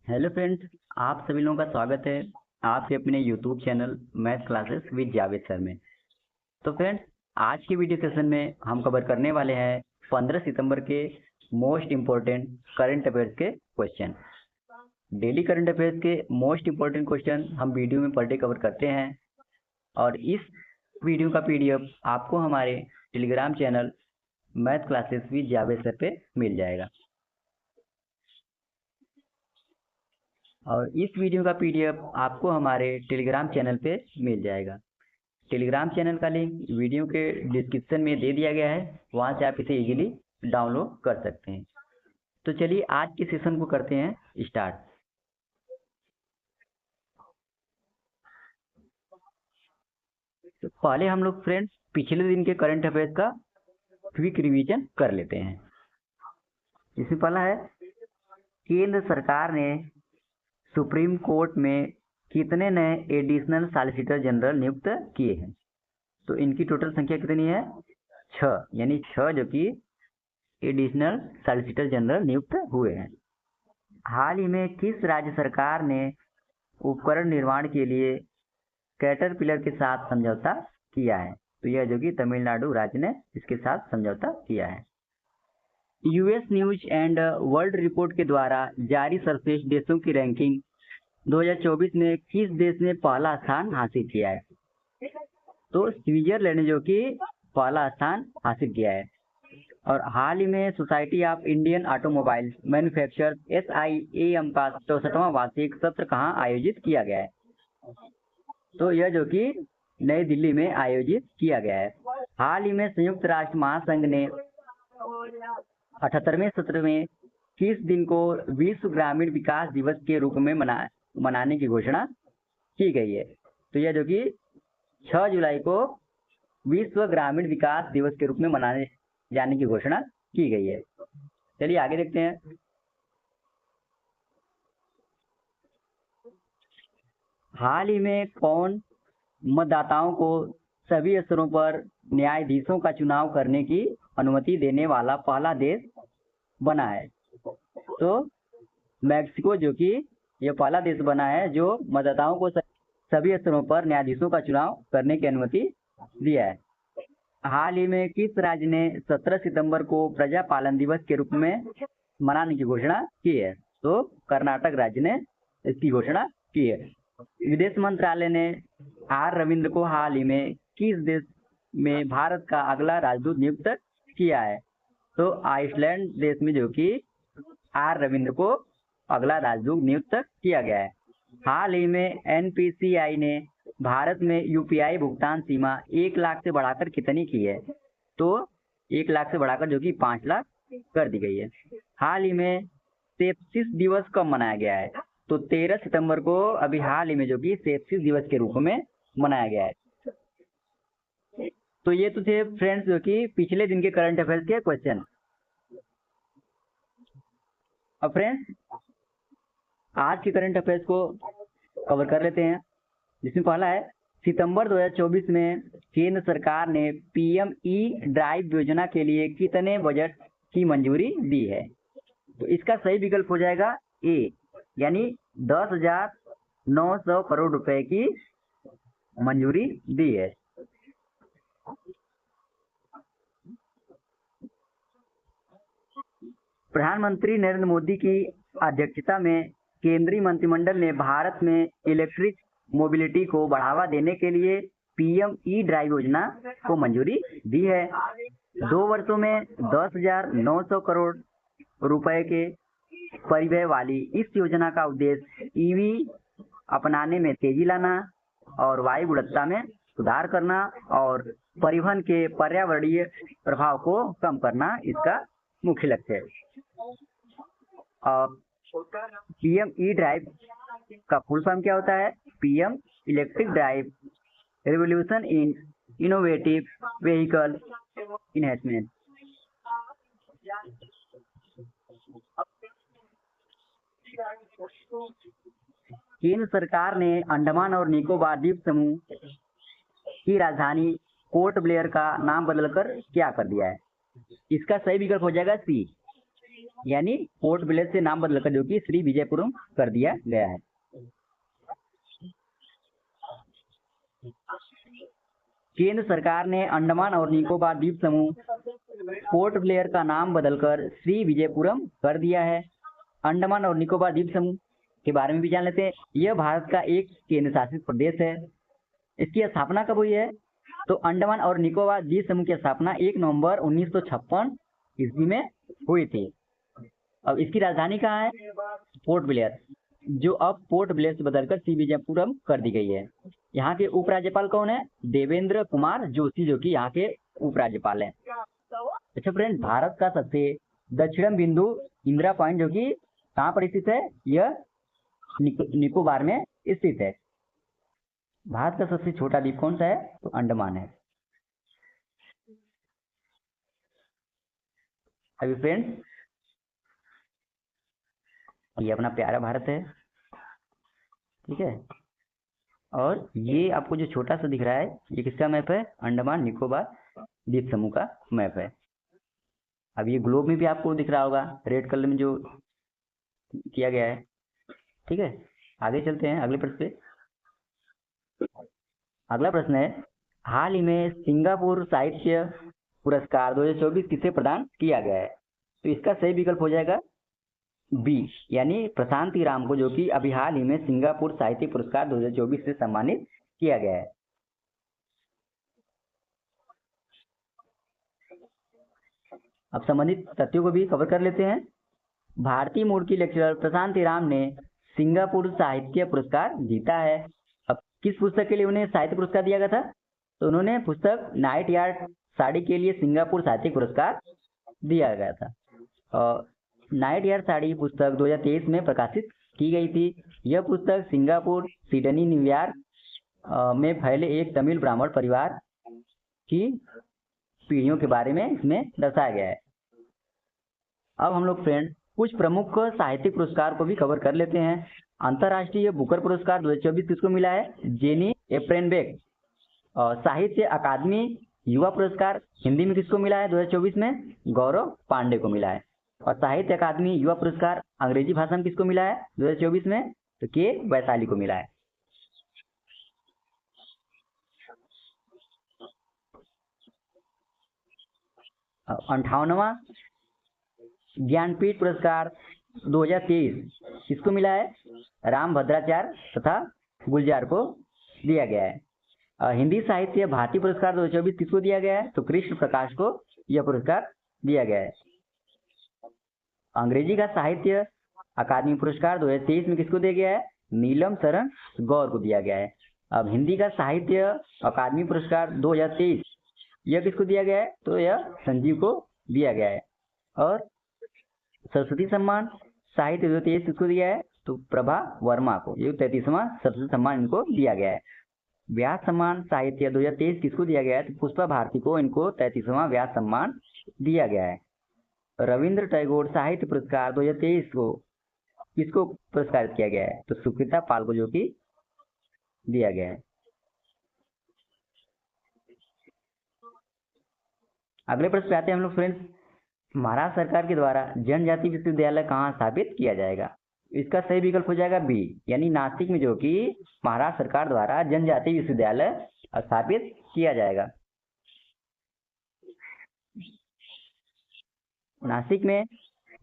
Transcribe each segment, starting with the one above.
Hello friends, आप सभी लोगों का स्वागत है आपके अपने YouTube channel math classes with Javed sir में। तो फ्रेंड्स, आज के वीडियो सेशन में हम कवर करने वाले हैं 15 सितंबर के मोस्ट इम्पोर्टेंट करंट अफेयर्स के क्वेश्चन। डेली करंट अफेयर्स के मोस्ट इम्पोर्टेंट क्वेश्चन हम वीडियो में पर डे कवर करते हैं और इस वीडियो का पीडीएफ आपको हमारे Telegram channel math classes with Javed sir पे मिल जाएगा। और इस वीडियो का पीडीएफ आपको हमारे टेलीग्राम चैनल पे मिल जाएगा। टेलीग्राम चैनल का लिंक वीडियो के डिस्क्रिप्शन में दे दिया गया है, वहाँ से आप इसे इजीली डाउनलोड कर सकते हैं। तो चलिए आज के सेशन को करते हैं स्टार्ट। तो पहले हम लोग फ्रेंड्स पिछले दिन के करंट अफेयर्स का क्विक रिवीजन कर लेते हैं। इसमें पहला है, केंद्र सरकार ने सुप्रीम कोर्ट में कितने नए एडिशनल सॉलिसिटर जनरल नियुक्त किए हैं? तो इनकी टोटल संख्या कितनी है? 6, यानी 6 जो कि एडिशनल सॉलिसिटर जनरल नियुक्त हुए हैं। हाल ही में किस राज्य सरकार ने उपकरण निर्माण के लिए कैटरपिलर के साथ समझौता किया है? तो यह जो कि तमिलनाडु राज्य ने इसके साथ समझौता किया है। US news and world report के द्वारा जारी सर्वश्रेष्ठ देशों की रैंकिंग 2024 में किस देश ने पहला स्थान हासिल किया है? तो स्विट्जरलैंड जो कि पहला स्थान हासिल किया है। और हाल ही में society of Indian automobile manufacturers SIAM का 64वां वार्षिक सत्र कहाँ आयोजित किया गया है? तो यह जो कि नई दिल्ली में आयोजित किया गया है। हाल ही में संयुक्त राष्ट्र महासंघ ने 78वें सत्र में किस दिन को विश्व ग्रामीण विकास दिवस के रूप में मनाने की घोषणा की गई है? तो यह जो कि 6 जुलाई को विश्व ग्रामीण विकास दिवस के रूप में मनाने जाने की घोषणा की गई है। चलिए आगे देखते हैं। हाल ही में कौन मतदाताओं को सभी स्तरों पर न्यायाधीशों का चुनाव करने की अनुमति देने वाला पहला देश बना है? तो मैक्सिको जो कि यह पहला देश बना है जो मतदाताओं को सभी स्तरों पर न्यायाधीशों का चुनाव करने की अनुमति दिया है। हाल ही में किस राज्य ने 17 सितंबर को प्रजा पालन दिवस के रूप में मनाने की घोषणा की है? तो कर्नाटक राज्य ने इसकी घोषणा की है। विदेश मंत्रालय ने R रविंद्र को हाल ही में किस देश में भारत का अगला राजदूत नियुक्त किया है? तो आइसलैंड देश में जो कि R रविंद्र को अगला राजदूत नियुक्त किया गया है। हाल ही में NPCI ने भारत में UPI भुगतान सीमा 1 लाख से बढ़ाकर कितनी की है? तो 1 लाख से बढ़ाकर जो कि 5 लाख कर दी गई है। हाल ही में सेप्सिस दिवस कब मनाया गया है? तो 13 सितंबर को अभी हाल ही में जो कि सेप्सिस दिवस के रूप में मनाया गया है। तो ये तो थे फ्रेंड्स जो कि पिछले दिन के करंट अफेयर्स के क्वेश्चन। अब फ्रेंड्स आज के करंट अफेयर्स को कवर कर लेते हैं, जिसमें पहला है, सितंबर 2024 में केंद्र सरकार ने PME ड्राइव योजना के लिए कितने बजट की मंजूरी दी है? तो इसका सही विकल्प हो जाएगा A, यानी 10,900 करोड़ रुपए की मंजूरी दी है। प्रधानमंत्री नरेंद्र मोदी की अध्यक्षता में केंद्रीय मंत्रिमंडल ने भारत में इलेक्ट्रिक मोबिलिटी को बढ़ावा देने के लिए PME ड्राइव योजना को मंजूरी दी है। 2 वर्षों में 10,900 करोड़ रुपए के परिव्यय वाली इस योजना का उद्देश्य EV अपनाने में तेजी लाना और वायु गुणवत्ता में सुधार करना और परिवहन के पर्यावरणीय प्रभाव को कम करना इसका मुख्य लक्ष्य है। PME ड्राइव का फुल फॉर्म क्या होता है? PM electric drive revolution in innovative vehicle enhancement. केंद्र सरकार ने अंडमान और निकोबार द्वीप समूह की राजधानी पोर्ट ब्लेयर का नाम बदलकर क्या कर दिया है? इसका सही विकल्प हो जाएगा C, यानी पोर्ट ब्लेयर से नाम बदलकर जो कि श्री विजयपुरम कर दिया गया है। केंद्र सरकार ने अंडमान और निकोबार द्वीप समूह पोर्ट ब्लेयर का नाम बदलकर श्री विजयपुरम कर दिया है। अंडमान और निकोबार द्वीप समूह के बारे में भी जान लेते हैं। यह भारत का एक केंद्र शासित प्रदेश है। इसकी स्थापना कब हुई है? तो अंडमान और निकोबार द्वीप समूह की स्थापना 1 नवंबर 1956 ईस्वी में हुई थी। अब इसकी राजधानी कहाँ है? पोर्ट ब्लेयर, जो अब पोर्ट ब्लेयर से बदलकर श्री विजयपुरम कर दी गई है। यहाँ के उपराज्यपाल कौन है? देवेंद्र कुमार जोशी, जो कि यहाँ के उपराज्यपाल हैं। अच्छा फ्रेंड, भारत का सबसे दक्षिणम बिंदु इंदिरा पॉइंट जो कि कहाँ पर स्थित है? यह निकोबार में स्थित है। भारत का सबसे छोटा द्वीप कौन सा है? तो अंडमान है। अभी फ्रेंड्स, ये अपना प्यारा भारत है, ठीक है। और ये आपको जो छोटा सा दिख रहा है, ये किसका मैप है? अंडमान निकोबार द्वीप समूह का मैप है। अब ये ग्लोब में भी आपको दिख रहा होगा, रेड कलर में जो किया गया है, ठीक है। आगे चलते हैं अगले प्रश्न पे। अगला प्रश्न है, हाल ही में सिंगापुर साहित्य पुरस्कार 2024 किसे प्रदान किया गया है? तो इसका सही विकल्प हो जाएगा बी, यानी प्रशांति राम को, जो कि अभी हाल ही में सिंगापुर साहित्य पुरस्कार 2024 से सम्मानित किया गया है। अब संबंधित तथ्यों को भी कवर कर लेते हैं। भारतीय मूल की लेक्चरर प्रशांति राम ने सिंगापुर साहित्य पुरस्कार जीता है। अब किस पुस्तक के लिए उन्हें साहित्य पुरस्कार दिया गया था? तो उन्होंने पुस्तक नाइट यार्ड साड़ी के लिए सिंगापुर साहित्य पुरस्कार दिया गया था। नाइट यार्ड साड़ी पुस्तक 2023 में प्रकाशित की गई थी। यह पुस्तक सिंगापुर, सिडनी, न्यूयॉर्क में फैले एक तमिल ब्राह्मण परिवार की पीढ़ियों के बारे में इसमें दर्शाया गया है। अब हम लोग फ्रेंड कुछ प्रमुख साहित्यिक पुरस्कार को भी कवर कर लेते हैं। अंतर्राष्ट्रीय बुकर पुरस्कार 2024 किसको मिला है? जेनी एप्रेनबेक। साहित्य अकादमी युवा पुरस्कार हिंदी में किसको मिला है 2024 में? गौरव पांडे को मिला है। और साहित्य अकादमी युवा पुरस्कार अंग्रेजी भाषा में किसको मिला है 2024 में? तो के वैशाली को मिला है। और 58वां ज्ञानपीठ पुरस्कार 2023 किसको मिला है? राम भद्राचार्य तथा गुलजार को दिया गया है। हिंदी साहित्य भारती पुरस्कार 2024 किसको दिया गया है? तो कृष्ण प्रकाश को यह पुरस्कार दिया गया है। अंग्रेजी का साहित्य अकादमी पुरस्कार 2023 में किसको दिया गया है? नीलम शरण गौर को दिया गया है। अब हिंदी का साहित्य अकादमी पुरस्कार 2023 यह किसको दिया गया है? तो यह संजीव को दिया गया है। और सरस्वती सम्मान साहित्य 2023 किसको दिया है? तो प्रभा वर्मा को, ये 33वां सरस्वती सम्मान इनको दिया गया है। व्यास सम्मान साहित्य 2023 किसको दिया गया है? तो पुष्पा भारती को इनको 33वां व्यास सम्मान दिया गया है। रविंद्र टैगोर साहित्य पुरस्कार 2023 को किसको पुरस्कारित किया गया है? तो सुकृता पाल को, जो कि दिया गया है। अगले प्रश्न पे आते हैं हम लोग फ्रेंड्स। महाराष्ट्र सरकार के द्वारा जनजाति विश्वविद्यालय कहाँ स्थापित किया जाएगा? इसका सही विकल्प हो जाएगा बी, यानी नासिक में, जो कि महाराष्ट्र सरकार द्वारा जनजाति विश्वविद्यालय स्थापित किया जाएगा। नासिक में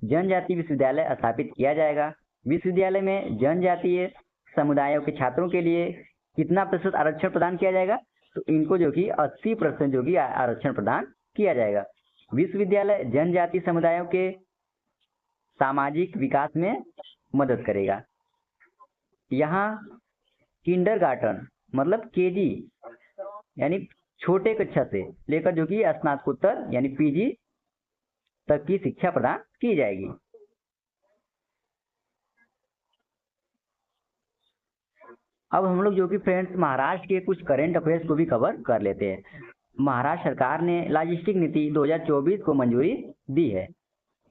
जनजाति विश्वविद्यालय स्थापित किया जाएगा। विश्वविद्यालय में जनजातीय समुदायों के छात्रों के लिए कितना प्रतिशत आरक्षण प्रदान किया जाएगा? तो इनको जो कि 80% जो कि आरक्षण प्रदान किया जाएगा। विश्वविद्यालय जनजाति समुदायों के सामाजिक विकास में मदद करेगा। यहाँ किंडरगार्टन मतलब केजी यानी छोटे कक्षा से लेकर जो कि स्नातकोत्तर यानी पीजी तक की शिक्षा प्रदान की जाएगी। अब हम लोग जो कि फ्रेंड्स महाराष्ट्र के कुछ करंट अफेयर्स को भी कवर कर लेते हैं। महाराष्ट्र सरकार ने लॉजिस्टिक नीति 2024 को मंजूरी दी है।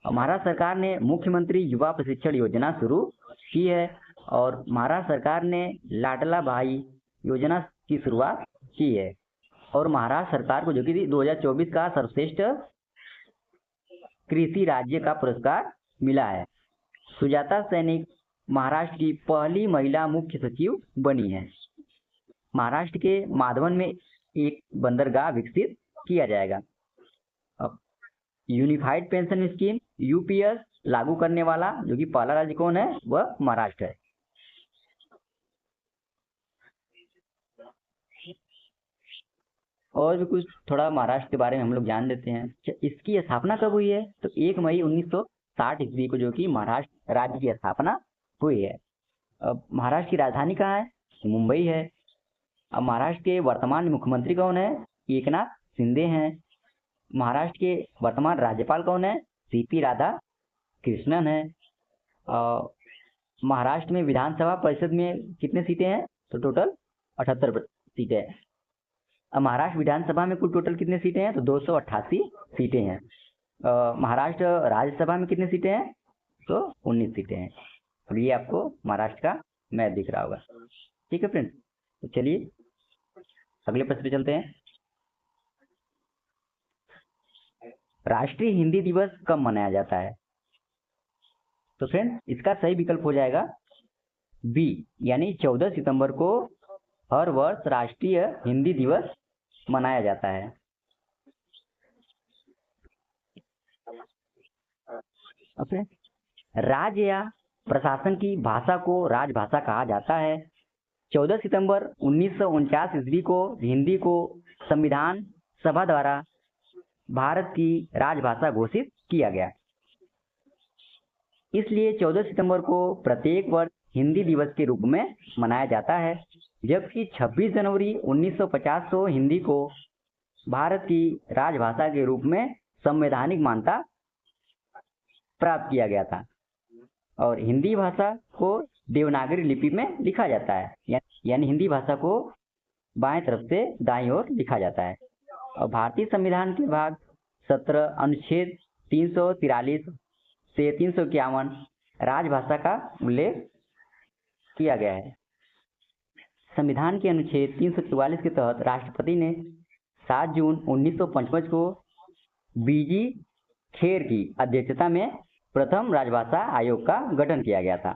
महाराष्ट्र सरकार ने मुख्यमंत्री युवा प्रशिक्षण योजना शुरू की है। और महाराष्ट्र सरकार ने लाडला भाई योजना की शुरुआत की है। और महाराष्ट्र सरकार को जो कि 2024 का सर्वश्रेष्ठ कृषि राज्य का पुरस्कार मिला है। सुजाता सैनिक महाराष्ट्र की पहली महिला मुख्य सचिव बनी है। महाराष्ट्र के माधवन में एक बंदरगाह विकसित किया जाएगा। अब यूनिफाइड पेंशन स्कीम यूपीएस लागू करने वाला जो कि पहला राज्य कौन है, वह महाराष्ट्र है। और भी कुछ थोड़ा महाराष्ट्र के बारे में हम लोग जान लेते हैं। इसकी स्थापना कब हुई है, तो 1 मई 1960 ईस्वी को जो कि महाराष्ट्र राज्य की स्थापना हुई है। अब महाराष्ट्र की राजधानी कहाँ है, मुंबई है। अब महाराष्ट्र के वर्तमान मुख्यमंत्री कौन है, एकनाथ शिंदे हैं। महाराष्ट्र के वर्तमान राज्यपाल कौन है, सीपी राधा कृष्णन है। महाराष्ट्र में विधानसभा परिषद में कितने सीटें हैं, तो टोटल 78 सीटें हैं। अब महाराष्ट्र विधानसभा में कुल टोटल कितने सीटें हैं, तो 288 सीटें हैं। महाराष्ट्र राज्यसभा में कितने सीटें हैं, तो 19 सीटें हैं। अब ये आपको महाराष्ट्र का मैप दिख रहा होगा। ठीक है फ्रेंड्स, तो चलिए अगले प्रश्न पे चलते हैं। राष्ट्रीय हिंदी दिवस कब मनाया जाता है, तो फ्रेंड्स इसका सही विकल्प हो जाएगा बी, यानी 14 सितंबर को हर वर्ष राष्ट्रीय हिंदी दिवस मनाया जाता है। राज्य या प्रशासन की भाषा को राजभाषा कहा जाता है। 14 सितंबर 1949 ईस्वी को हिंदी को संविधान सभा द्वारा भारत की राजभाषा घोषित किया गया। इसलिए 14 सितंबर को प्रत्येक वर्ष हिंदी दिवस के रूप में मनाया जाता है, जबकि 26 जनवरी 1950 को हिंदी को भारत की राजभाषा के रूप में संवैधानिक मान्यता प्राप्त किया गया था। और हिंदी भाषा को देवनागरी लिपि में लिखा जाता है, यानी हिंदी भाषा को बाएं तरफ से दाईं ओर लिखा जाता है। और भारतीय संविधान के भाग 17 अनुच्छेद 343 से 351 राजभाषा का उल्लेख किया गया है। संविधान के अनुच्छेद 344 के तहत राष्ट्रपति ने 7 जून 1955 को बीजी खेर की अध्यक्षता में प्रथम राजभाषा आयोग का गठन किया गया था।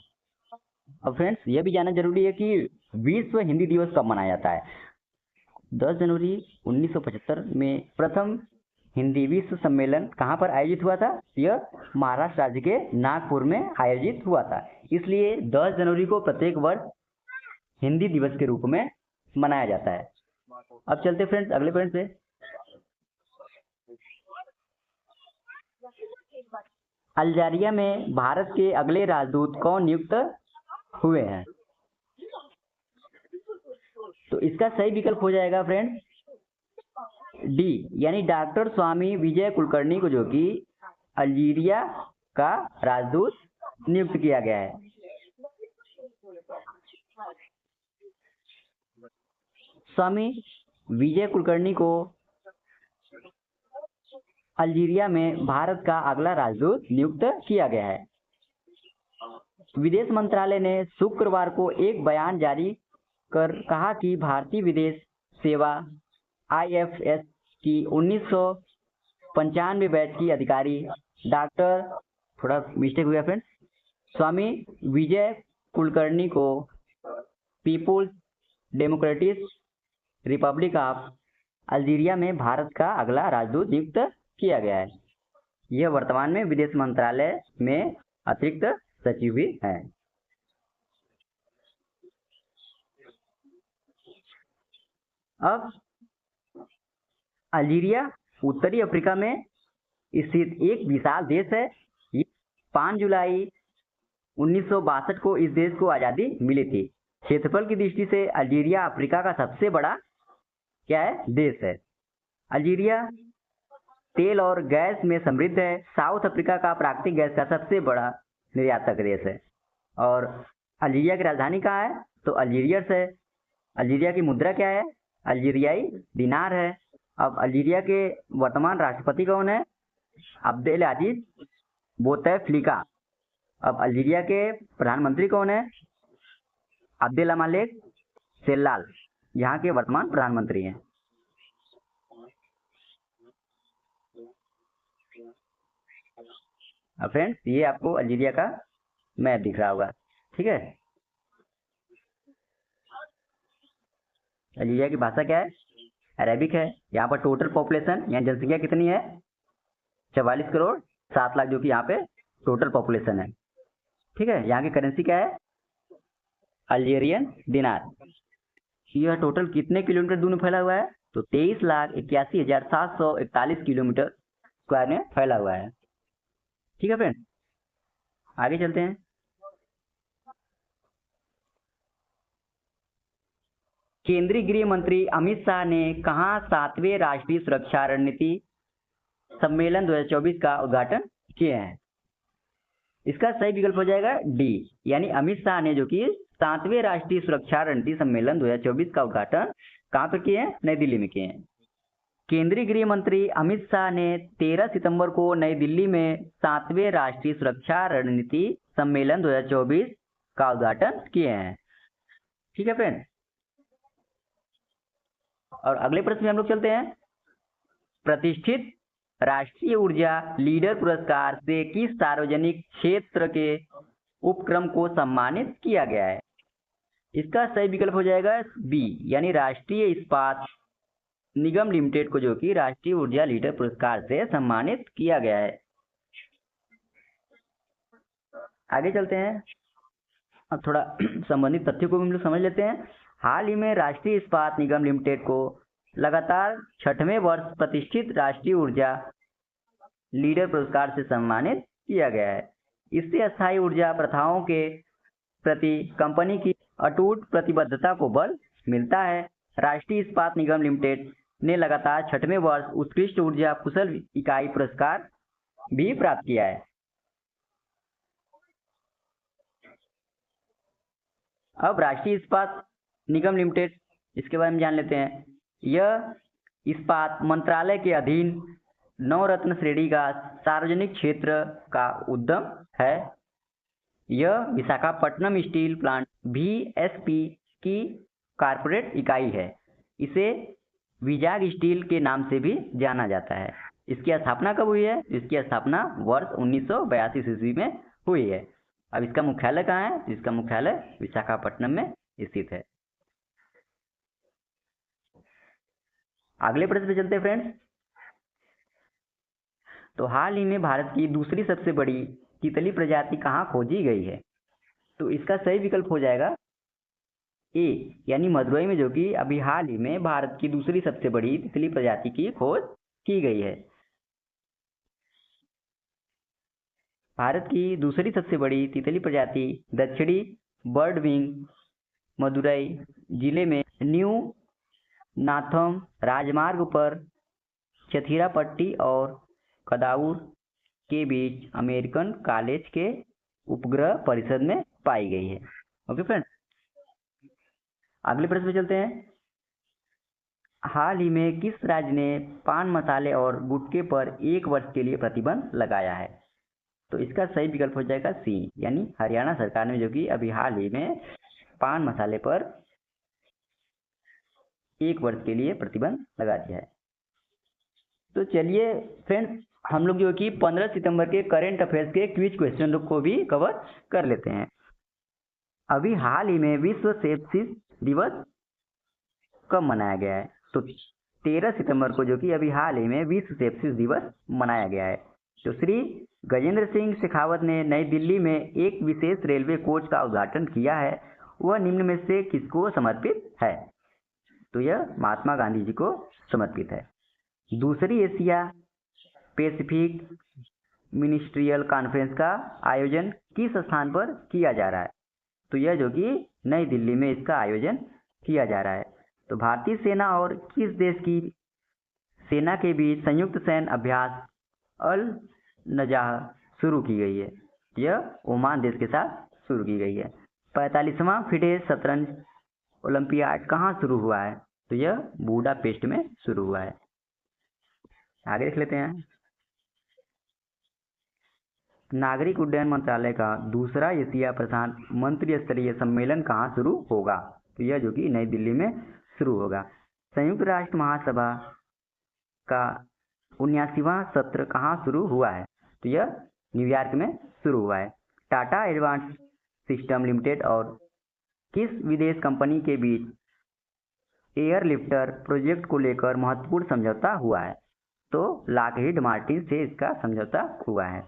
अब फ्रेंड्स यह भी जानना जरूरी है कि विश्व हिंदी दिवस कब मनाया जाता है। 10 जनवरी 1975 में प्रथम हिंदी विश्व सम्मेलन कहाँ पर आयोजित हुआ था, यह महाराष्ट्र राज्य के नागपुर में आयोजित हुआ था। इसलिए 10 जनवरी को प्रत्येक वर्ष हिंदी दिवस के रूप में मनाया जाता है। अब चलते फ्रेंड्स अगले पॉइंट पे। अल्जीरिया में भारत के अगले राजदूत कौन नियुक्त हुए हैं, तो इसका सही विकल्प हो जाएगा फ्रेंड्स डी, यानी डॉक्टर स्वामी विजय कुलकर्णी को जो कि अल्जीरिया का राजदूत नियुक्त किया गया है। स्वामी विजय कुलकर्णी को अल्जीरिया में भारत का अगला राजदूत नियुक्त किया गया है। विदेश मंत्रालय ने शुक्रवार को एक बयान जारी कर कहा कि भारतीय विदेश सेवा IFS की 1995 बैच की अधिकारी डॉक्टर, थोड़ा मिस्टेक हुआ फ्रेंड्स, स्वामी विजय कुलकर्णी को People's Democratic Republic of Algeria में भारत का अगला राजदूत नियुक्त किया गया है। यह वर्तमान में विदेश मंत्रालय में अतिरिक्त सचिव भी है। अब अल्जीरिया उत्तरी अफ्रीका में स्थित एक विशाल देश है। 5 जुलाई 1962 को इस देश को आज़ादी मिली थी। क्षेत्रफल की दृष्टि से अल्जीरिया अफ्रीका का सबसे बड़ा क्या है, देश है। अल्जीरिया तेल और गैस में समृद्ध है। साउथ अफ्रीका का प्राकृतिक गैस का सबसे बड़ा निर्यातक देश है। और अल्जीरिया की राजधानी कहाँ है, तो अल्जीरियस है। अल्जीरिया की मुद्रा क्या है, अल्जीरियाई दिनार है। अब अल्जीरिया के वर्तमान राष्ट्रपति कौन है, अब्देल अजीज बोतeflika। अब अल्जीरिया के प्रधानमंत्री कौन है, अब्देल मालेक सेल्लाल, यहाँ के वर्तमान प्रधानमंत्री हैं। अब फ्रेंड्स ये आपको अल्जीरिया का मैप दिख रहा होगा, ठीक है। अल्जीरिया की भाषा क्या है? अरेबिक है। यहाँ पर टोटल पॉपुलेशन, यहाँ जनसंख्या कितनी है? 44 करोड़ 7 लाख, जो कि यहाँ पे टोटल पॉपुलेशन है, ठीक है। यहाँ की करेंसी क्या है? अल्जीरियन दिनार। यह टोटल कितने किलोमीटर दूर में फैला हुआ है? तो 23,81,741 किलोमीटर स्क्वायर में फैला हुआ है, ठीक है फ्रेंड। आगे चलते हैं। केंद्रीय गृह मंत्री अमित शाह ने कहाँ 7वें राष्ट्रीय सुरक्षा रणनीति सम्मेलन 2024 का उद्घाटन किया है? इसका सही विकल्प हो जाएगा डी, यानी अमित शाह ने जो कि 7वें राष्ट्रीय सुरक्षा रणनीति सम्मेलन 2024 का उद्घाटन कहाँ पर किए हैं? नई दिल्ली में किए हैं। केंद्रीय गृह मंत्री अमित शाह ने 13 सितंबर को नई दिल्ली में 7वें राष्ट्रीय सुरक्षा रणनीति सम्मेलन 2024 का उद्घाटन किए हैं, ठीक है फ्रेंड। और अगले प्रश्न में हम लोग चलते हैं। प्रतिष्ठित राष्ट्रीय ऊर्जा लीडर पुरस्कार से किस सार्वजनिक क्षेत्र के उपक्रम को सम्मानित किया गया है? इसका सही विकल्प हो जाएगा बी, यानी राष्ट्रीय इस्पात निगम लिमिटेड को जो कि राष्ट्रीय ऊर्जा लीडर पुरस्कार से सम्मानित किया गया है। आगे चलते हैं। अब थोड़ा संबंधित तथ्यों को भी हम लोग समझ लेते हैं। हाल ही में राष्ट्रीय इस्पात निगम लिमिटेड को लगातार 6वें वर्ष प्रतिष्ठित राष्ट्रीय ऊर्जा लीडर पुरस्कार से सम्मानित किया गया है। इससे अस्थायी ऊर्जा प्रथाओं के प्रति कंपनी की अटूट प्रतिबद्धता को बल मिलता है। राष्ट्रीय इस्पात निगम लिमिटेड ने लगातार 6वें वर्ष उत्कृष्ट ऊर्जा कुशल इकाई पुरस्कार भी प्राप्त किया है। अब राष्ट्रीय इस्पात निगम लिमिटेड, इसके बारे में जान लेते हैं। यह इस्पात मंत्रालय के अधीन नवरत्न श्रेणी का सार्वजनिक क्षेत्र का उद्यम है। यह विशाखापट्टनम स्टील प्लांट VSP की कारपोरेट इकाई है। इसे विजाग स्टील के नाम से भी जाना जाता है। इसकी स्थापना कब हुई है? इसकी स्थापना वर्ष 1982 ईस्वी में हुई है। अब इसका मुख्यालय कहाँ है? इसका मुख्यालय विशाखापट्टनम में स्थित है। अगले प्रश्न पे चलते हैं फ्रेंड्स। तो हाल ही में भारत की दूसरी सबसे बड़ी तितली प्रजाति कहाँ खोजी गई है? तो इसका सही विकल्प हो जाएगा ए, यानी मदुरई में, जो कि अभी हाल ही में भारत की दूसरी सबसे बड़ी तितली प्रजाति की खोज की गई है। भारत की दूसरी सबसे बड़ी तितली प्रजाति दक्षिणी बर्ड विंग मदुरई जिले में न्यू नाथम राजमार्ग पर चथिरापट्टी और कदाऊर के बीच अमेरिकन कॉलेज के उपग्रह परिषद में पाई गई है। ओके फ्रेंड्स, अगले प्रश्न पे चलते हैं। हाल ही में किस राज्य ने पान मसाले और गुटखे पर 1 वर्ष के लिए प्रतिबंध लगाया है? तो इसका सही विकल्प हो जाएगा सी, यानी हरियाणा सरकार ने जो कि अभी हाल ही में पान मसाले पर 1 वर्ष के लिए प्रतिबंध लगा दिया है। तो चलिए फ्रेंड्स, हम लोग जो कि 15 सितंबर के करेंट अफेयर्स के क्विज क्वेश्चन को भी कवर कर लेते हैं। अभी हाल ही में विश्व सेप्सिस दिवस कब मनाया गया है? तो 13 सितंबर को, जो कि अभी हाल ही में विश्व सेप्सिस दिवस मनाया गया है। तो श्री गजेंद्र सिंह शेखावत ने नई दिल्ली में एक विशेष रेलवे कोच का उद्घाटन किया है। वह निम्न में से किसको समर्पित है? तो यह महात्मा गांधी जी को समर्पित है। दूसरी एशिया पैसिफिक मिनिस्ट्रियल कॉन्फ्रेंस का आयोजन किस स्थान पर किया जा रहा है? तो यह जो कि नई दिल्ली में इसका आयोजन किया जा रहा है। तो भारतीय सेना और किस देश की सेना के बीच संयुक्त सैन्य अभ्यास अल नजाह शुरू की गई है? यह ओमान देश के साथ शुरू की गई है। 45वां फिडे शतरंज ओलंपियाड कहाँ शुरू हुआ है? तो यह बुडापेस्ट में शुरू हुआ है। आगे देख लेते हैं। नागरिक उड्डयन मंत्रालय का दूसरा एशिया प्रशांत मंत्री स्तरीय सम्मेलन कहाँ शुरू होगा? तो यह जो कि नई दिल्ली में शुरू होगा। संयुक्त राष्ट्र महासभा का 79वां सत्र कहाँ शुरू हुआ है? तो यह न्यूयॉर्क में शुरू हुआ है। टाटा एडवांस सिस्टम लिमिटेड और किस विदेश कंपनी के बीच एयरलिफ्टर प्रोजेक्ट को लेकर महत्वपूर्ण समझौता हुआ है? तो लॉकहीड मार्टिन से इसका समझौता हुआ है।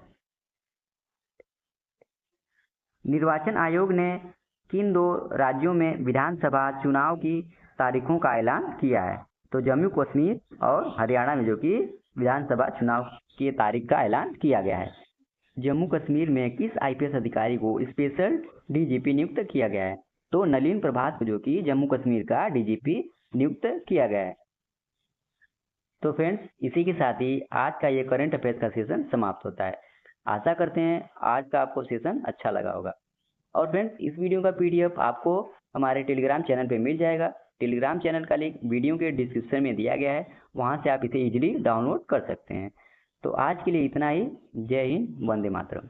निर्वाचन आयोग ने किन 2 राज्यों में विधानसभा चुनाव की तारीखों का ऐलान किया है? तो जम्मू कश्मीर और हरियाणा में जो कि विधानसभा चुनाव की तारीख का ऐलान किया गया है। जम्मू कश्मीर में किस आईपीएस अधिकारी को स्पेशल डीजीपी नियुक्त किया गया है? तो नलिन प्रभात को जो कि जम्मू कश्मीर का डीजीपी नियुक्त किया गया है। तो फ्रेंड्स, इसी के साथ ही आज का ये करंट अफेयर्स का सेशन समाप्त होता है। आशा करते हैं आज का आपको सेशन अच्छा लगा होगा। और फ्रेंड्स, इस वीडियो का पीडीएफ आपको हमारे टेलीग्राम चैनल पे मिल जाएगा। टेलीग्राम चैनल का लिंक वीडियो के डिस्क्रिप्शन में दिया गया है, वहां से आप इसे इजीली डाउनलोड कर सकते हैं। तो आज के लिए इतना ही। जय हिंद, वंदे मातरम।